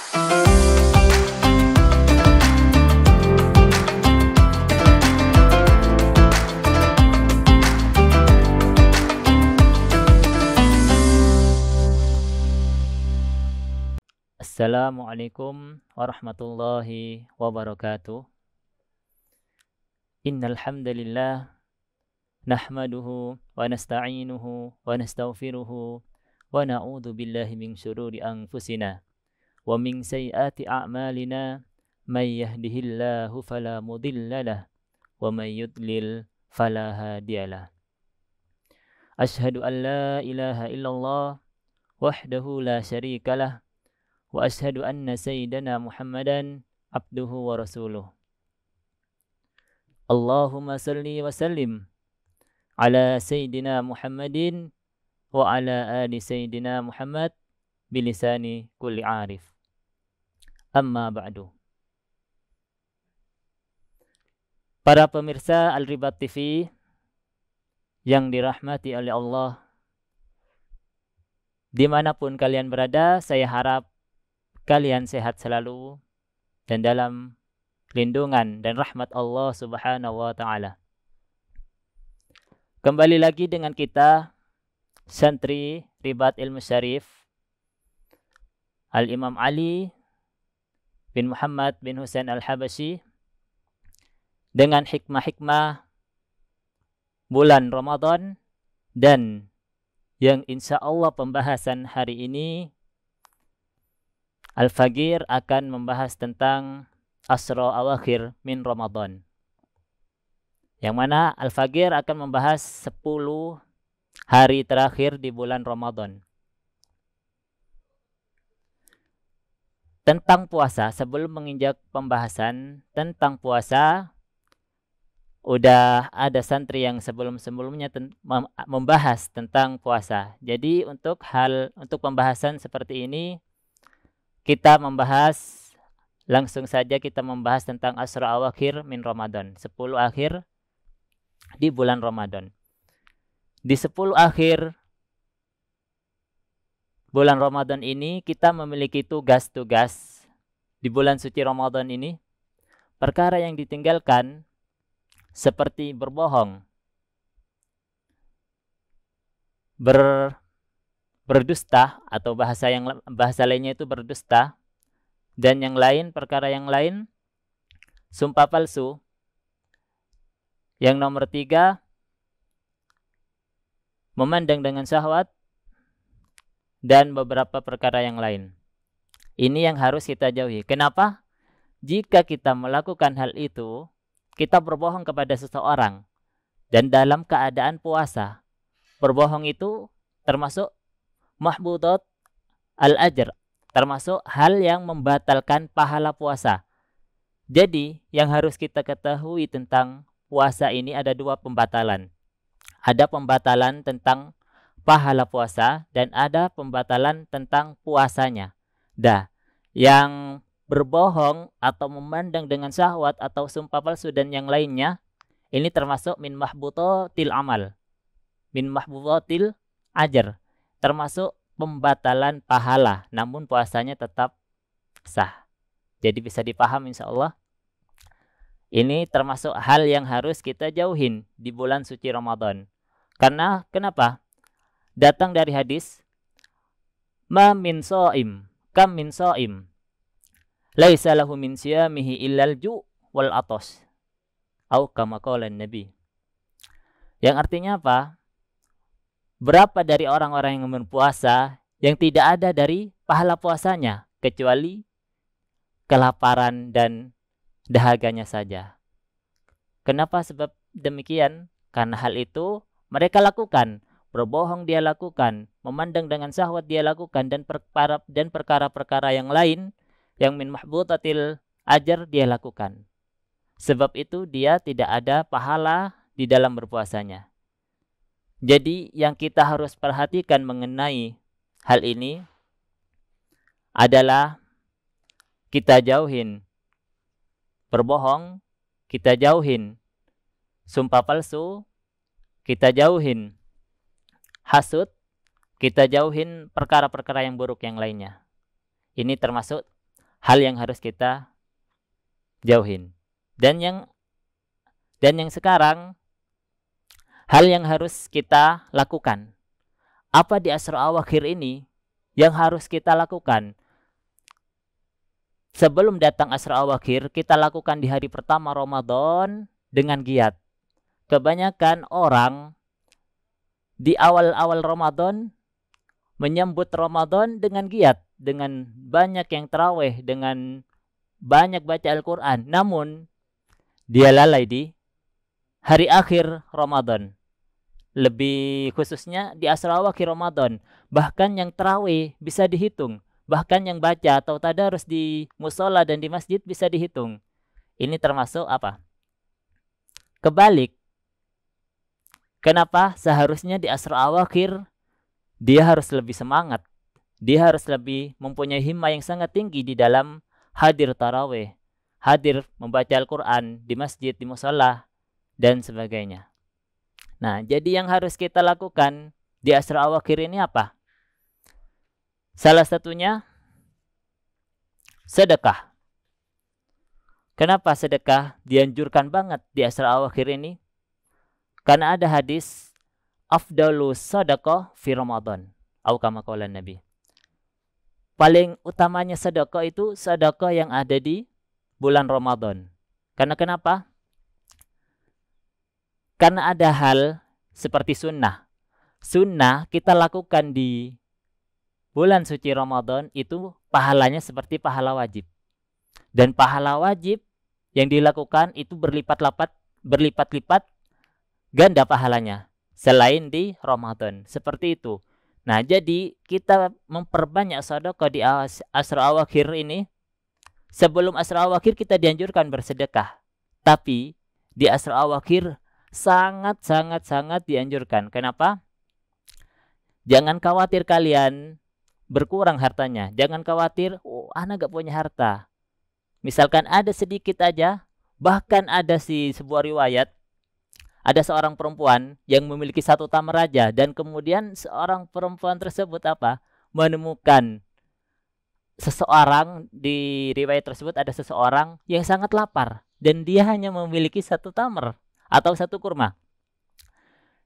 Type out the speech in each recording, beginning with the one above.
Assalamualaikum warahmatullahi wabarakatuh. Innal hamdalillah nahmaduhu wa nasta'inuhu wa nastaghfiruhu wa na'udzu billahi min syururi anfusina wa min sayyiati a'malina may yahdihillahu fala mudhillalah wa may yudlil fala hadiyalah. Asyhadu an la ilaha illallah wahdahu la syarikalah wa asyhadu anna sayyidana Muhammadan abduhu wa rasuluh. Allahumma salli wa sallim ala sayyidina Muhammadin wa ala ali sayyidina Muhammad bilisani kulli arif. Amma ba'du. Para pemirsa Al-Ribat TV yang dirahmati oleh Allah, dimanapun kalian berada, saya harap kalian sehat selalu dan dalam lindungan dan rahmat Allah Subhanahu wa taala. Kembali lagi dengan kita santri Ribat Ilmu Syarif Al-Imam Ali bin Muhammad bin Husain Al-Habasyi dengan hikmah-hikmah bulan Ramadan, dan yang insya Allah pembahasan hari ini Al-Faqir akan membahas tentang Asra Awakhir min Ramadan. Yang mana Al-Faqir akan membahas 10 hari terakhir di bulan Ramadan. Tentang puasa, sebelum menginjak pembahasan tentang puasa, udah ada santri yang sebelum-sebelumnya membahas tentang puasa. Jadi untuk pembahasan seperti ini, kita langsung saja kita membahas tentang Asra Awakhir min Ramadan, 10 akhir di bulan Ramadan. Di 10 akhir bulan Ramadan ini kita memiliki tugas-tugas di bulan suci Ramadan ini. Perkara yang ditinggalkan seperti berbohong, berdusta, atau bahasa lainnya itu berdusta, dan yang lain, perkara yang lain, sumpah palsu. Yang nomor 3, memandang dengan syahwat, dan beberapa perkara yang lain. Ini yang harus kita jauhi. Kenapa? Jika kita melakukan hal itu, kita berbohong kepada seseorang dan dalam keadaan puasa. Berbohong itu termasuk mahbudat al-ajr, termasuk hal yang membatalkan pahala puasa. Jadi, yang harus kita ketahui tentang puasa ini ada 2 pembatalan. Ada pembatalan tentang pahala puasa dan ada pembatalan tentang puasanya. Yang berbohong atau memandang dengan syahwat atau sumpah palsu dan yang lainnya, ini termasuk min mahbutatil amal, min mahbutatil ajr, termasuk pembatalan pahala, namun puasanya tetap sah. Jadi bisa dipahami insya Allah. Ini termasuk hal yang harus kita jauhin di bulan suci Ramadan. Karena kenapa? Datang dari hadis, ma min sha'im, kam min sha'im, laisa lahu min siyamihi illal ju' wal atos, au kama qala Nabi. Yang artinya apa? Berapa dari orang-orang yang berpuasa yang tidak ada dari pahala puasanya kecuali kelaparan dan dahaganya saja. Kenapa sebab demikian? Karena hal itu mereka lakukan. Berbohong dia lakukan, memandang dengan syahwat dia lakukan, dan perkara-perkara yang lain yang min mahbutatil ajr dia lakukan. Sebab itu dia tidak ada pahala di dalam berpuasanya. Jadi yang kita harus perhatikan mengenai hal ini adalah kita jauhin berbohong, kita jauhin sumpah palsu, kita jauhin hasud, kita jauhin perkara-perkara yang buruk yang lainnya. Ini termasuk hal yang harus kita jauhin. Dan yang sekarang, hal yang harus kita lakukan. Apa di Asyra Awakhir ini yang harus kita lakukan? Sebelum datang Asyra Awakhir, kita lakukan di hari pertama Ramadan dengan giat. Kebanyakan orang di awal-awal Ramadan menyambut Ramadan dengan giat, dengan banyak yang tarawih, dengan banyak baca Al-Quran. Namun, dia lalai di hari akhir Ramadan. Lebih khususnya di Asyra Awakhir Ramadan. Bahkan yang tarawih bisa dihitung. Bahkan yang baca atau tadarus di musola dan di masjid bisa dihitung. Ini termasuk apa? Kebalik. Kenapa? Seharusnya di Asyra Awakhir dia harus lebih semangat. Dia harus lebih mempunyai himmah yang sangat tinggi di dalam hadir tarawih, hadir membaca Al-Quran di masjid, di musola, dan sebagainya. Nah, jadi yang harus kita lakukan di Asyra Awakhir ini apa? Salah satunya sedekah. Kenapa sedekah dianjurkan banget di Asyra Awakhir ini? Karena ada hadis afdalus sadaqah fi Ramadan, atau kama qala Nabi. Paling utamanya sedekah itu sedekah yang ada di bulan Ramadan. Karena kenapa? Karena ada hal seperti sunnah. Sunnah kita lakukan di bulan suci Ramadan itu pahalanya seperti pahala wajib. Dan pahala wajib yang dilakukan itu berlipat-lipat ganda pahalanya selain di Ramadan. Seperti itu. Nah, jadi kita memperbanyak sedekah di Asyra Awakhir ini. Sebelum Asyra Awakhir kita dianjurkan bersedekah. Tapi di Asyra Awakhir sangat dianjurkan. Kenapa? Jangan khawatir kalian berkurang hartanya. Jangan khawatir, oh anak gak punya harta. Misalkan ada sedikit aja. Bahkan ada sebuah riwayat, ada seorang perempuan yang memiliki 1 tamar raja. Dan kemudian seorang perempuan tersebut menemukan seseorang, di riwayat tersebut ada seseorang yang sangat lapar. Dan dia hanya memiliki 1 tamar atau 1 kurma.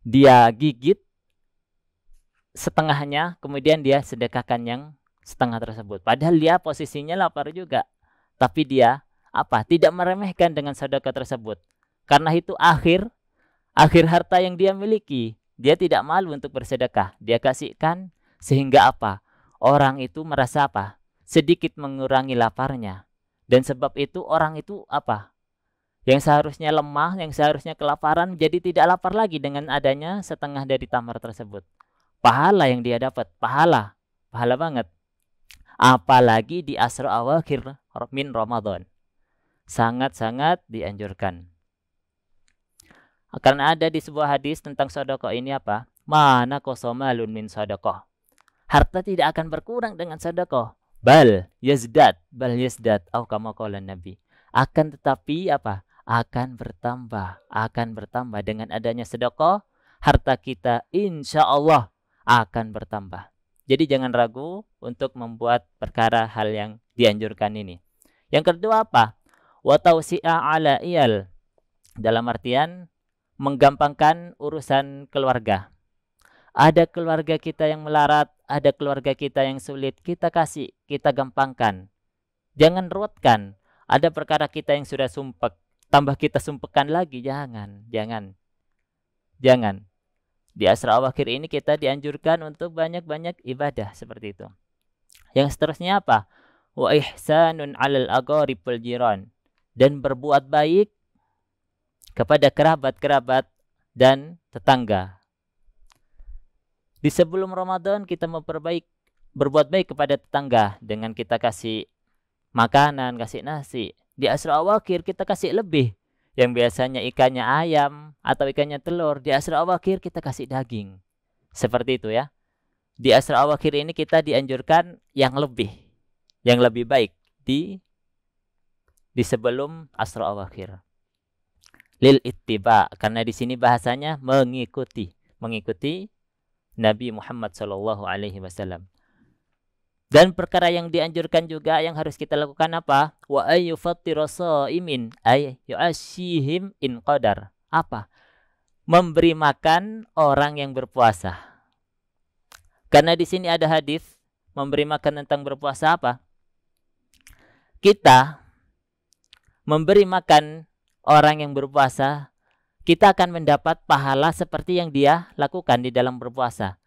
Dia gigit setengahnya, kemudian dia sedekahkan yang setengah tersebut. Padahal dia posisinya lapar juga. Tapi dia tidak meremehkan dengan sedekah tersebut. Karena itu akhir harta yang dia miliki. Dia tidak malu untuk bersedekah. Dia kasihkan sehingga orang itu merasa sedikit mengurangi laparnya. Dan sebab itu orang itu yang seharusnya lemah, yang seharusnya kelaparan, jadi tidak lapar lagi dengan adanya setengah dari tamar tersebut. Pahala yang dia dapat, pahala banget. Apalagi di Asyra Awakhir min Ramadan. Sangat dianjurkan. Karena ada di sebuah hadis tentang sedekah ini Mana qasamalun min sedekah. Harta tidak akan berkurang dengan sedekah. Bal yazdad au kama qala Nabi. Akan tetapi akan bertambah dengan adanya sedekah, harta kita insya Allah akan bertambah. Jadi jangan ragu untuk membuat perkara hal yang dianjurkan ini. Yang kedua wa tausi'a ala iyal, dalam artian menggampangkan urusan keluarga. Ada keluarga kita yang melarat, ada keluarga kita yang sulit, kita kasih, kita gampangkan. Jangan ruwetkan. Ada perkara kita yang sudah sumpek, tambah kita sumpekkan lagi, jangan. Di Asyra Awakhir ini kita dianjurkan untuk banyak-banyak ibadah seperti itu. Yang seterusnya wa ihsanun 'alal aqarib wal jiran, dan berbuat baik kepada kerabat-kerabat dan tetangga. Di sebelum Ramadan kita berbuat baik kepada tetangga dengan kita kasih makanan, kasih nasi. Di Asyra Awakhir kita kasih lebih. Yang biasanya ikannya ayam atau ikannya telur, di Asyra Awakhir kita kasih daging. Seperti itu ya. Di Asyra Awakhir ini kita dianjurkan yang lebih baik di sebelum Asyra Awakhir. Lil ittiba, karena di sini bahasanya mengikuti Nabi Muhammad SAW. Dan perkara yang dianjurkan juga yang harus kita lakukan apa? Wa ayyufattiru shaimin ay yu'ashihim in qadar. Apa? Memberi makan orang yang berpuasa. Karena di sini ada hadis memberi makan tentang berpuasa apa? Kita memberi makan orang yang berpuasa, kita akan mendapat pahala seperti yang dia lakukan di dalam berpuasa.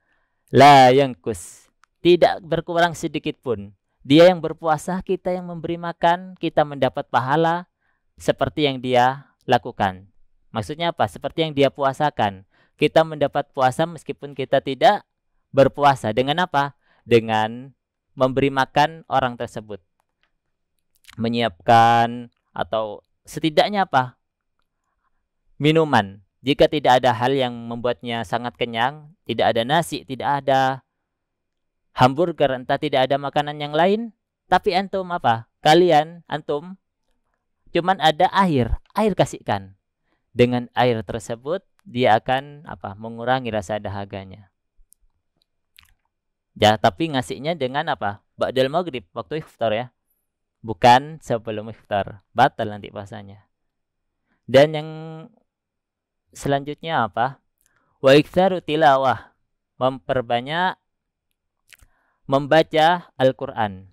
La yangkus, tidak berkurang sedikit pun. Dia yang berpuasa, kita yang memberi makan, kita mendapat pahala seperti yang dia lakukan. Maksudnya apa? Seperti yang dia puasakan. Kita mendapat puasa meskipun kita tidak berpuasa. Dengan apa? Dengan memberi makan orang tersebut. Menyiapkan atau setidaknya apa? Minuman. Jika tidak ada hal yang membuatnya sangat kenyang, tidak ada nasi, tidak ada hamburger, entah tidak ada makanan yang lain, tapi antum apa? Kalian, antum, cuman ada air kasihkan. Dengan air tersebut, dia akan apa? Mengurangi rasa dahaganya. Ya, tapi ngasihnya dengan apa? Ba'dal maghrib, waktu iftar ya. Bukan sebelum iftar. Batal nanti puasanya. Dan yang selanjutnya apa? Wa iktsaru tilawah, memperbanyak membaca Al-Qur'an.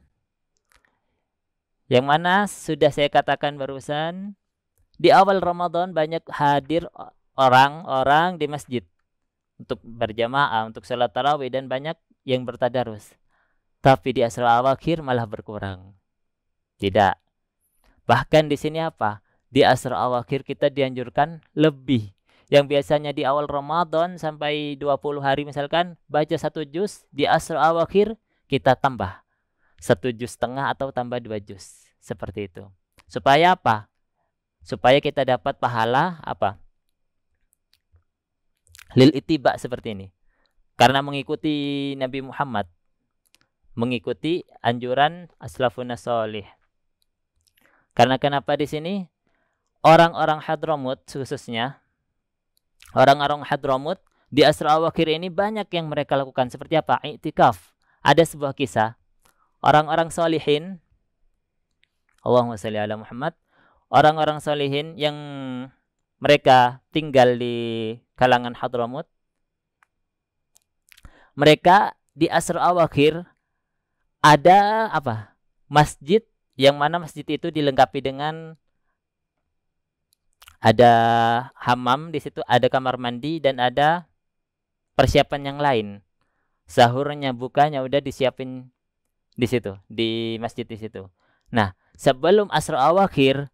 Yang mana sudah saya katakan barusan, di awal Ramadan banyak hadir orang-orang di masjid untuk berjamaah, untuk salat tarawih, dan banyak yang bertadarus. Tapi di asar awakhir malah berkurang. Tidak. Bahkan di sini apa? Di asar awakhir kita dianjurkan lebih. Yang biasanya di awal Ramadan sampai 20 hari misalkan baca 1 juz, di asar awakhir kita tambah 1,5 juz atau tambah 2 juz. Seperti itu. Supaya apa? Supaya kita dapat pahala apa? Lil ittiba seperti ini. Karena mengikuti Nabi Muhammad, mengikuti anjuran aslafun sholih. Karena kenapa di sini? Orang-orang Hadramut khususnya, orang-orang Hadramut di asra awakhir ini banyak yang mereka lakukan. Seperti apa? I'tikaf. Ada sebuah kisah. Orang-orang solihin, Allahumma sholli ala Muhammad, orang-orang solihin yang mereka tinggal di kalangan Hadramut, mereka di asra awakhir ada apa? Masjid, yang mana masjid itu dilengkapi dengan ada hammam di situ, ada kamar mandi, dan ada persiapan yang lain. Sahurnya, bukanya udah disiapin di situ, di masjid di situ. Nah, sebelum asra awakhir,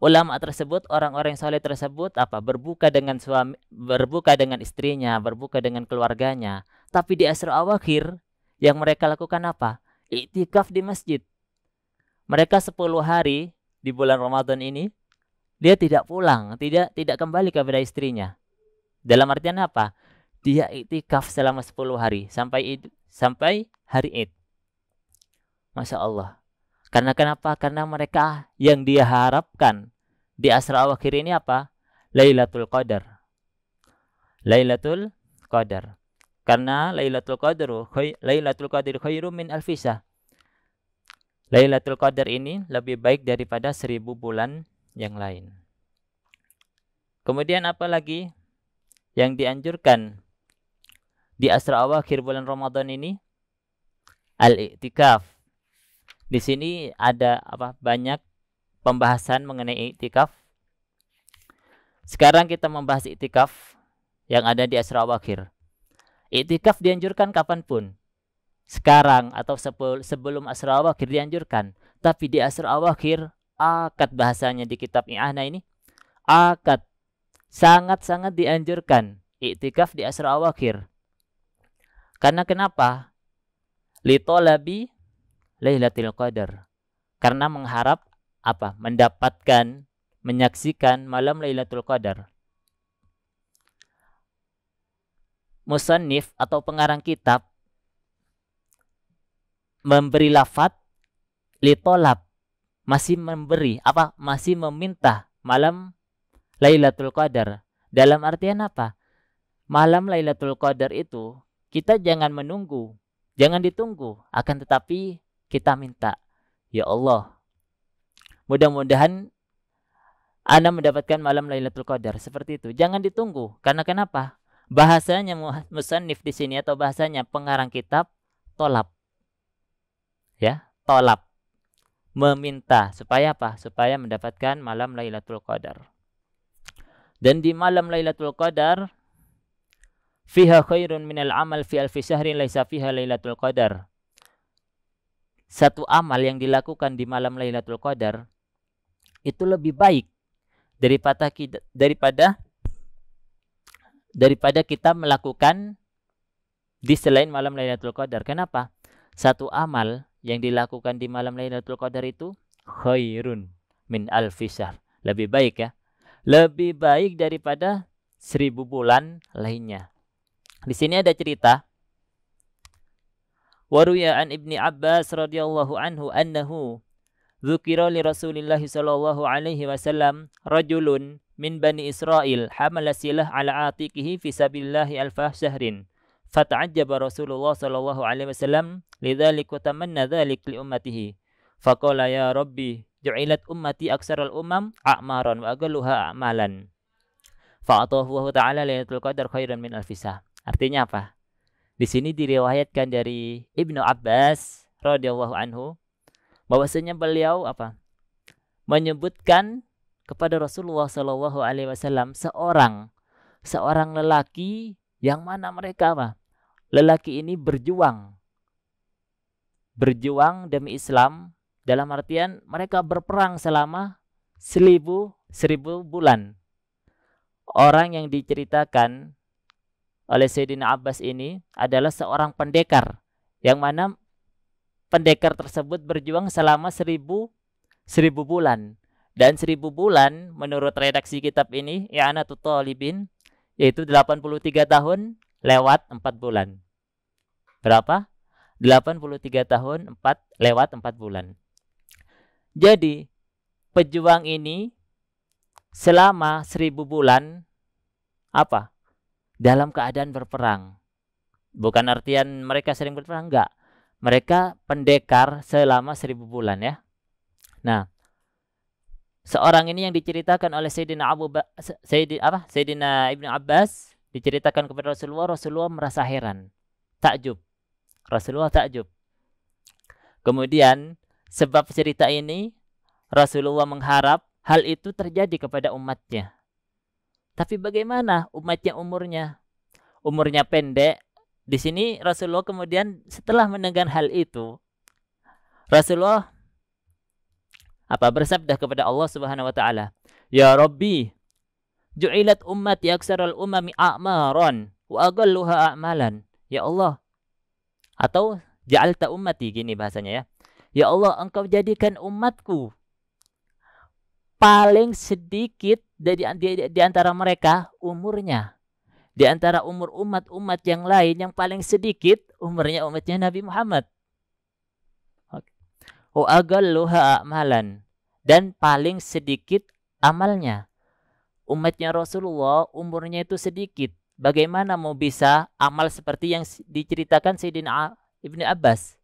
ulama tersebut, orang-orang soleh tersebut apa? Berbuka dengan suami, berbuka dengan istrinya, berbuka dengan keluarganya. Tapi di asra awakhir yang mereka lakukan apa? Iktikaf di masjid. Mereka 10 hari di bulan Ramadan ini dia tidak pulang, tidak kembali kepada istrinya. Dalam artian apa? Dia iktikaf selama 10 hari sampai hari Id. Masya Allah. Karena kenapa? Karena mereka yang dia harapkan di asra awakhir ini apa? Lailatul Qadar. Lailatul Qadar. Karena Lailatul Qadar khairum min alfi syahr. Lailatul Qadar ini lebih baik daripada 1000 bulan yang lain. Kemudian apa lagi yang dianjurkan di asra awakhir bulan Ramadan ini? Al-i'tikaf. Di sini ada apa? Banyak pembahasan mengenai i'tikaf. Sekarang kita membahas i'tikaf yang ada di asra awakhir. I'tikaf dianjurkan kapanpun. Sekarang atau sebelum asra awakhir dianjurkan. Tapi di asra awakhir, akad bahasanya di kitab I'anah ini, akad sangat-sangat dianjurkan i'tikaf di asra awakhir. Karena kenapa? Litolabi Lailatul Qadar. Karena mengharap apa? Mendapatkan, menyaksikan malam Lailatul Qadar. Musannif atau pengarang kitab memberi lafaz litolab, masih memberi apa? Masih meminta malam Lailatul Qadar. Dalam artian apa? Malam Lailatul Qadar itu kita jangan menunggu Jangan ditunggu, akan tetapi kita minta, ya Allah, mudah-mudahan Anda mendapatkan malam Lailatul Qadar. Seperti itu. Jangan ditunggu. Karena kenapa? Bahasanya musannif di sini atau bahasanya pengarang kitab tolab. Ya, tolab. Meminta supaya apa? Supaya mendapatkan malam Lailatul Qadar. Dan di malam Lailatul Qadar fiha khairun minal amal fi alfi syahrin laisa fiha Lailatul Qadar. Satu amal yang dilakukan di malam Lailatul Qadar itu lebih baik daripada kita melakukan di selain malam Lailatul Qadar. Kenapa? Satu amal yang dilakukan di malam Lailatul Qadar itu khairun min alfi syahr. Lebih baik ya. Lebih baik daripada 1000 bulan lainnya. Di sini ada cerita. Waruya an Ibni Abbas radhiyallahu anhu annahu dzukira li Rasulillah sallallahu alaihi wasallam rajulun min bani Israil hamala silah ala atiqihi fi sabilillahi alfa syahrin. Fata'ajjaba Rasulullah sallallahu alaihi wasallam lidzalika tamanna dzalik li ummatihi. Faqala ya Rabbi ju'ilat ummati aksaral umam a'maran wa aqalluha a'malan. Fa'atahu wa ta'ala Lailatul Qadar khairan min alfi syahr. Artinya apa? Di sini diriwayatkan dari Ibnu Abbas radhiyallahu anhu bahwasanya beliau apa? Menyebutkan kepada Rasulullah sallallahu alaihi wasallam seorang lelaki yang mana mereka apa? Lelaki ini berjuang demi Islam, dalam artian mereka berperang selama 1000 bulan. Orang yang diceritakan oleh Sayyidina Abbas ini adalah seorang pendekar, yang mana pendekar tersebut berjuang selama 1000 bulan. Dan 1000 bulan menurut redaksi kitab ini I'anatut Talibin yaitu 83 tahun lewat 4 bulan. Berapa? 83 tahun lewat 4 bulan. Jadi pejuang ini selama 1000 bulan apa? Dalam keadaan berperang. Bukan artian mereka sering berperang, enggak. Mereka pendekar selama 1000 bulan ya. Nah, seorang ini yang diceritakan oleh Sayyidina Ibnu Abbas diceritakan kepada Rasulullah merasa heran, takjub. Rasulullah takjub. Kemudian sebab cerita ini Rasulullah mengharap hal itu terjadi kepada umatnya. Tapi bagaimana umatnya umurnya? Umurnya pendek. Di sini Rasulullah kemudian setelah mendengar hal itu, Rasulullah bersabda kepada Allah Subhanahu wa taala, "Ya Rabbi, ju'ilat ummati aksaral umami a'maran wa aqalluha a'malan." Ya Allah. Atau ja'alta ummati, gini bahasanya ya. Ya Allah, Engkau jadikan umatku paling sedikit di antara mereka umurnya. Di antara umat yang lain yang paling sedikit umurnya umatnya Nabi Muhammad. Wa aqalluha a'malan, dan paling sedikit amalnya. Umatnya Rasulullah umurnya itu sedikit. Bagaimana mau bisa amal seperti yang diceritakan Sayyidina Ibnu Abbas?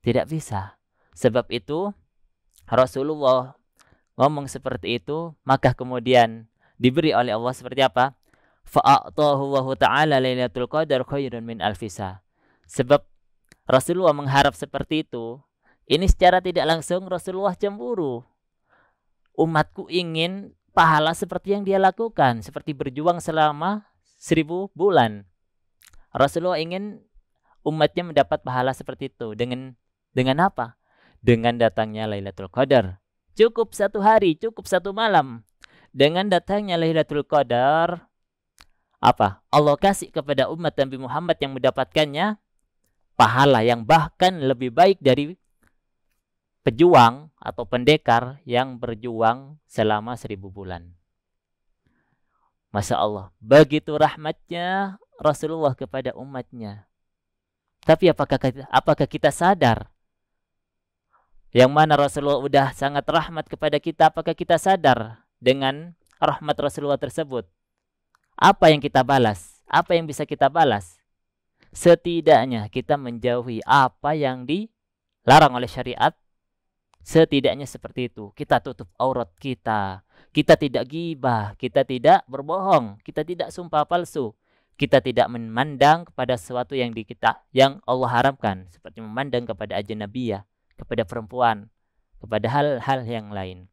Tidak bisa. Sebab itu Rasulullah ngomong seperti itu, maka kemudian diberi oleh Allah seperti apa? Fa'atahu wa ta'ala Lailatul Qadar khairun min alfi syahr. Sebab Rasulullah mengharap seperti itu, ini secara tidak langsung Rasulullah cemburu. Umatku ingin pahala seperti yang dia lakukan, seperti berjuang selama 1000 bulan. Rasulullah ingin umatnya mendapat pahala seperti itu. Dengan apa? Dengan datangnya Lailatul Qadar. Cukup 1 hari, cukup 1 malam. Dengan datangnya Lailatul Qadar, Allah kasih kepada umat Nabi Muhammad yang mendapatkannya pahala yang bahkan lebih baik dari pejuang atau pendekar yang berjuang selama 1000 bulan. Masya Allah, begitu rahmatnya Rasulullah kepada umatnya. Tapi apakah kita sadar? Yang mana Rasulullah udah sangat rahmat kepada kita, apakah kita sadar dengan rahmat Rasulullah tersebut? Apa yang kita balas? Apa yang bisa kita balas? setidaknya kita menjauhi apa yang dilarang oleh syariat. Setidaknya seperti itu. Kita tutup aurat kita. Kita tidak ghibah, kita tidak berbohong, kita tidak sumpah palsu. Kita tidak memandang kepada sesuatu yang yang Allah haramkan, seperti memandang kepada ajnabiyah, kepada perempuan, kepada hal-hal yang lain.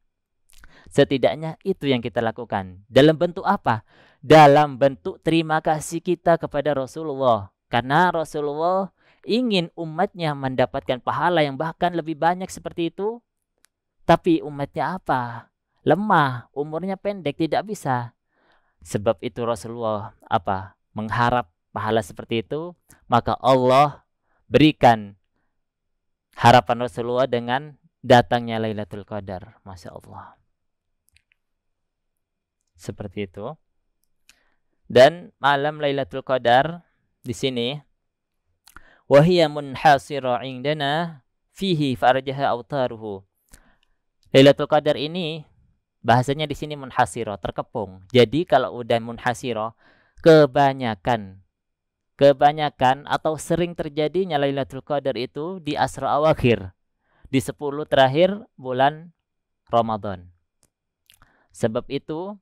Setidaknya itu yang kita lakukan. Dalam bentuk apa? Dalam bentuk terima kasih kita kepada Rasulullah. Karena Rasulullah ingin umatnya mendapatkan pahala yang bahkan lebih banyak seperti itu. Tapi umatnya apa? Lemah, umurnya pendek, tidak bisa. Sebab itu Rasulullah apa? Mengharap pahala seperti itu. Maka Allah berikan harapan Rasulullah dengan datangnya Lailatul Qadar. Masya Allah. Seperti itu. Dan malam Lailatul Qadar di sini wahiya munhasira indana fihi farjaha autaruhu. Lailatul Qadar ini bahasanya di sini munhasira, terkepung. Jadi kalau udah munhasira, kebanyakan atau sering terjadinya Lailatul Qadar itu di asra awakhir, di 10 terakhir bulan Ramadan. Sebab itu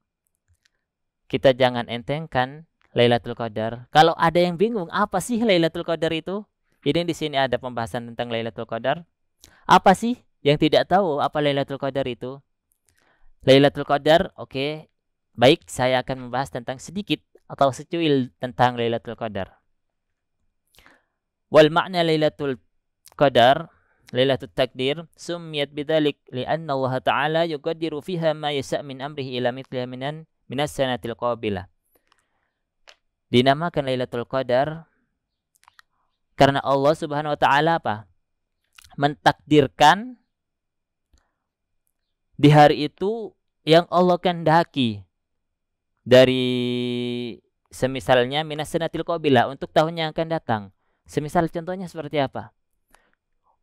kita jangan entengkan Lailatul Qadar. Kalau ada yang bingung, apa sih Lailatul Qadar itu? Jadi di sini ada pembahasan tentang Lailatul Qadar. Apa sih yang tidak tahu apa Lailatul Qadar itu? Lailatul Qadar, oke. Baik, saya akan membahas tentang sedikit atau secuil tentang Lailatul Qadar. Wal makna Lailatul Qadar, Lailatul Takdir, summiyat bidzalik li'anna Allah Ta'ala yuqaddiru fiha ma yasha' min amrihi ila mithliha minas sanatil qabilah. Dinamakan Lailatul Qadar karena Allah Subhanahu wa taala apa? Mentakdirkan di hari itu yang Allah kehendaki dari semisalnya minas sanatil qabilah untuk tahun yang akan datang. Semisal contohnya seperti apa?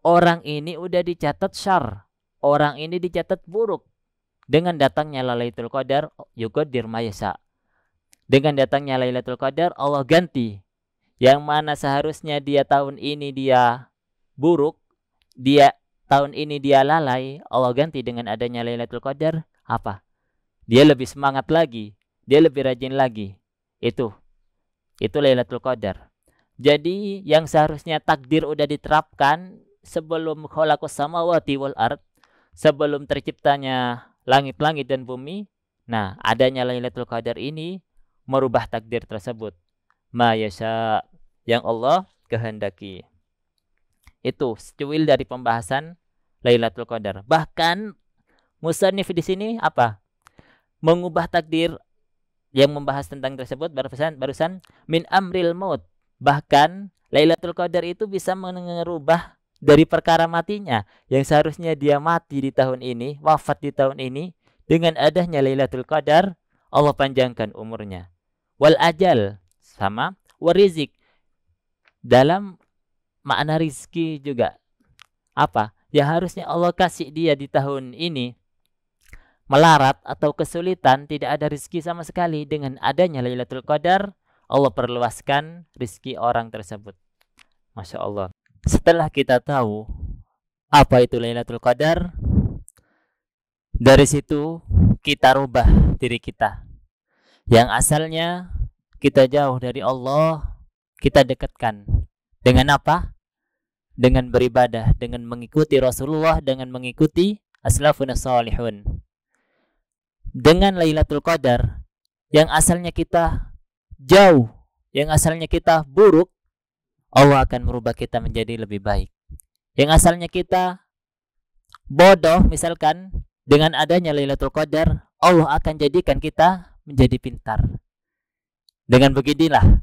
Orang ini udah dicatat syar, orang ini dicatat buruk. Dengan datangnya Lailatul Qadar, yuqaddir ma yasha. Dengan datangnya Lailatul Qadar, Allah ganti. Yang mana seharusnya dia tahun ini dia buruk, dia tahun ini dia lalai, Allah ganti dengan adanya Lailatul Qadar. Apa? Dia lebih semangat lagi, dia lebih rajin lagi. Itu Lailatul Qadar. Jadi yang seharusnya takdir udah diterapkan sebelum khalaqas samawati wal ard, sebelum terciptanya langit-langit dan bumi. Nah, adanya Lailatul Qadar ini merubah takdir tersebut. Ma yasha, yang Allah kehendaki. Itu secuil dari pembahasan Lailatul Qadar. Bahkan musannif di sini apa? Mengubah takdir yang membahas tentang tersebut barusan min amril maut. Bahkan Lailatul Qadar itu bisa merubah dari perkara matinya, yang seharusnya dia mati di tahun ini, wafat di tahun ini, dengan adanya Lailatul Qadar Allah panjangkan umurnya. Wal ajal sama warizik, dalam makna rizki juga. Apa? Yang harusnya Allah kasih dia di tahun ini melarat atau kesulitan, tidak ada rizki sama sekali. Dengan adanya Lailatul Qadar Allah perluaskan rizki orang tersebut. Masya Allah. Setelah kita tahu apa itu Lailatul Qadar, dari situ kita rubah diri kita. Yang asalnya kita jauh dari Allah, kita dekatkan. Dengan apa? Dengan beribadah, dengan mengikuti Rasulullah, dengan mengikuti aslafun salihun. Dengan Lailatul Qadar, yang asalnya kita jauh, yang asalnya kita buruk, Allah akan merubah kita menjadi lebih baik. Yang asalnya kita bodoh misalkan, dengan adanya Lailatul Qadar Allah akan jadikan kita menjadi pintar. Dengan beginilah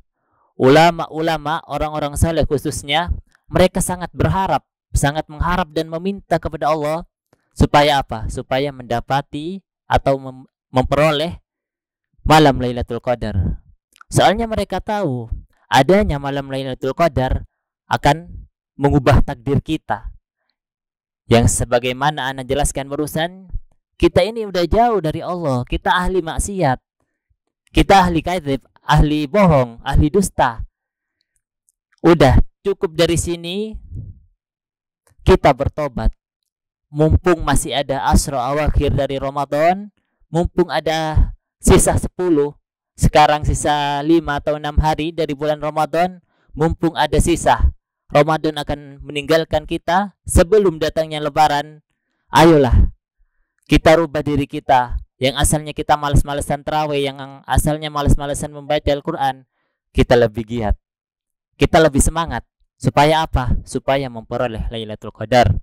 ulama-ulama, orang-orang saleh khususnya, mereka sangat berharap, sangat mengharap dan meminta kepada Allah supaya apa? Supaya mendapati atau memperoleh malam Lailatul Qadar. Soalnya mereka tahu adanya malam Lailatul Qadar akan mengubah takdir kita. Yang sebagaimana Ana jelaskan barusan, kita ini udah jauh dari Allah, kita ahli maksiat, kita ahli kadzib, ahli bohong, ahli dusta. Udah cukup dari sini, kita bertobat. Mumpung masih ada asro awakhir dari Ramadan, mumpung ada sisa 10, sekarang sisa 5 atau 6 hari dari bulan Ramadan, mumpung ada sisa, Ramadan akan meninggalkan kita sebelum datangnya Lebaran. Ayolah, kita rubah diri kita. Yang asalnya kita malas-malasan tarawih, yang asalnya malas-malasan membaca Al-Quran, kita lebih giat, kita lebih semangat. Supaya apa? Supaya memperoleh Lailatul Qadar.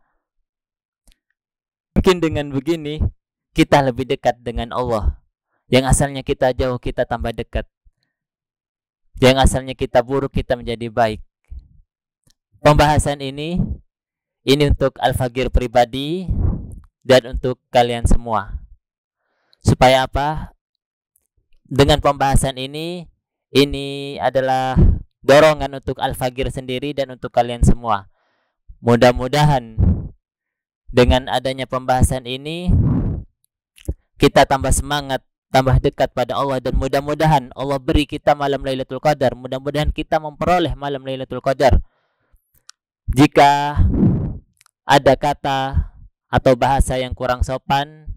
Mungkin dengan begini kita lebih dekat dengan Allah. Yang asalnya kita jauh, kita tambah dekat. Yang asalnya kita buruk, kita menjadi baik. Pembahasan ini untuk Al-Fagir pribadi dan untuk kalian semua. Supaya apa? Dengan pembahasan ini adalah dorongan untuk Al-Fagir sendiri dan untuk kalian semua. Mudah-mudahan dengan adanya pembahasan ini kita tambah semangat, tambah dekat pada Allah, dan mudah-mudahan Allah beri kita malam Lailatul Qadar. Mudah-mudahan kita memperoleh malam Lailatul Qadar. Jika ada kata atau bahasa yang kurang sopan,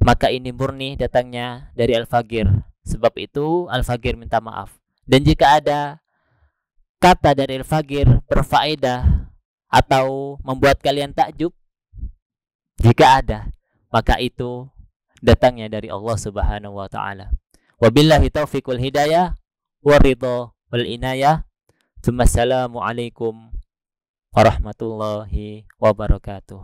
maka ini murni datangnya dari Al-Fagir. Sebab itu Al-Fagir minta maaf. Dan jika ada kata dari Al-Fagir berfaedah atau membuat kalian takjub, jika ada, maka itu datangnya dari Allah Subhanahu wa taala. Wabillahi taufiq wal hidayah waridha wal inayah. Assalamualaikum warahmatullahi wabarakatuh.